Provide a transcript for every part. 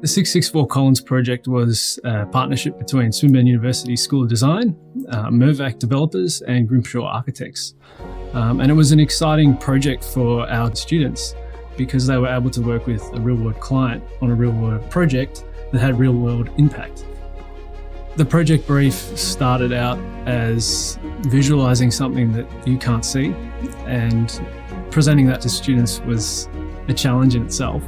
The 664 Collins project was a partnership between Swinburne University School of Design, Mirvac developers and Grimshaw Architects. And it was an exciting project for our students because they were able to work with a real-world client on a real-world project that had real-world impact. The project brief started out as visualising something that you can't see, and presenting that to students was a challenge in itself.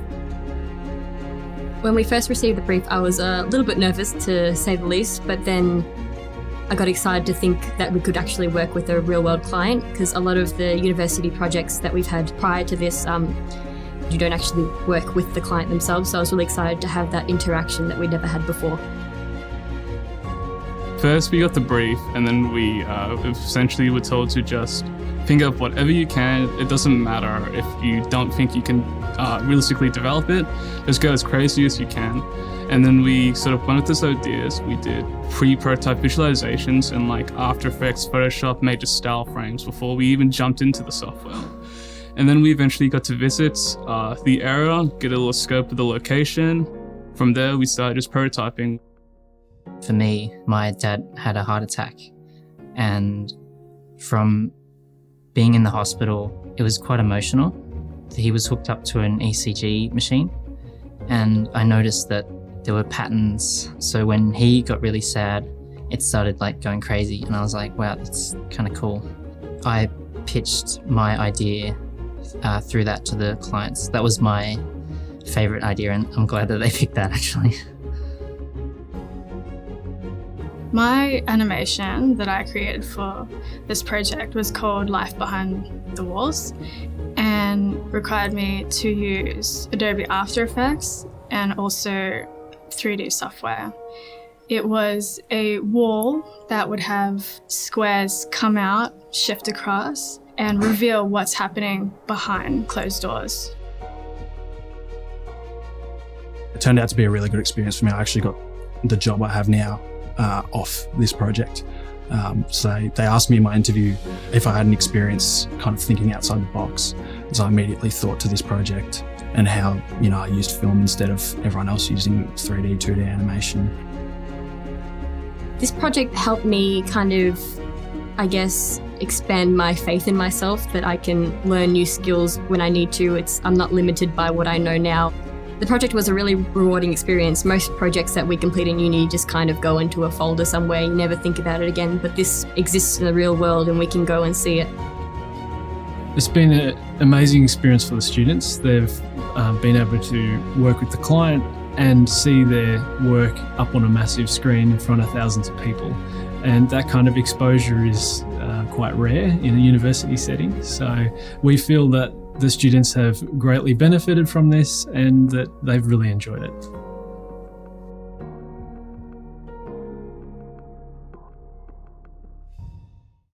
When we first received the brief, I was a little bit nervous, to say the least, but then I got excited to think that we could actually work with a real-world client, because a lot of the university projects that we've had prior to this, you don't actually work with the client themselves, so I was really excited to have that interaction that we'd never had before. First, we got the brief, and then we essentially were told to just think of whatever you can. It doesn't matter if you don't think you can realistically develop it, just go as crazy as you can. And then we sort of went with these ideas. We did pre-prototype visualizations in like After Effects, Photoshop, made just style frames before we even jumped into the software. And then we eventually got to visit the area, get a little scope of the location. From there, we started just prototyping. For me, my dad had a heart attack, and from being in the hospital, it was quite emotional. He was hooked up to an ECG machine, and I noticed that there were patterns. So when he got really sad, it started like going crazy, and I was like, wow, that's kind of cool. I pitched my idea through that to the clients. That was my favorite idea, and I'm glad that they picked that actually. My animation that I created for this project was called Life Behind the Walls, and required me to use Adobe After Effects and also 3D software. It was a wall that would have squares come out, shift across, and reveal what's happening behind closed doors. It turned out to be a really good experience for me. I actually got the job I have now off this project. So they asked me in my interview if I had an experience kind of thinking outside the box. So I immediately thought to this project and how, I used film instead of everyone else using 3D, 2D animation. This project helped me kind of, expand my faith in myself, that I can learn new skills when I need to. I'm not limited by what I know now. The project was a really rewarding experience. Most projects that we complete in uni just kind of go into a folder somewhere, you never think about it again, but this exists in the real world and we can go and see it. It's been an amazing experience for the students. They've been able to work with the client and see their work up on a massive screen in front of thousands of people. And that kind of exposure is quite rare in a university setting. So we feel that the students have greatly benefited from this and that they've really enjoyed it.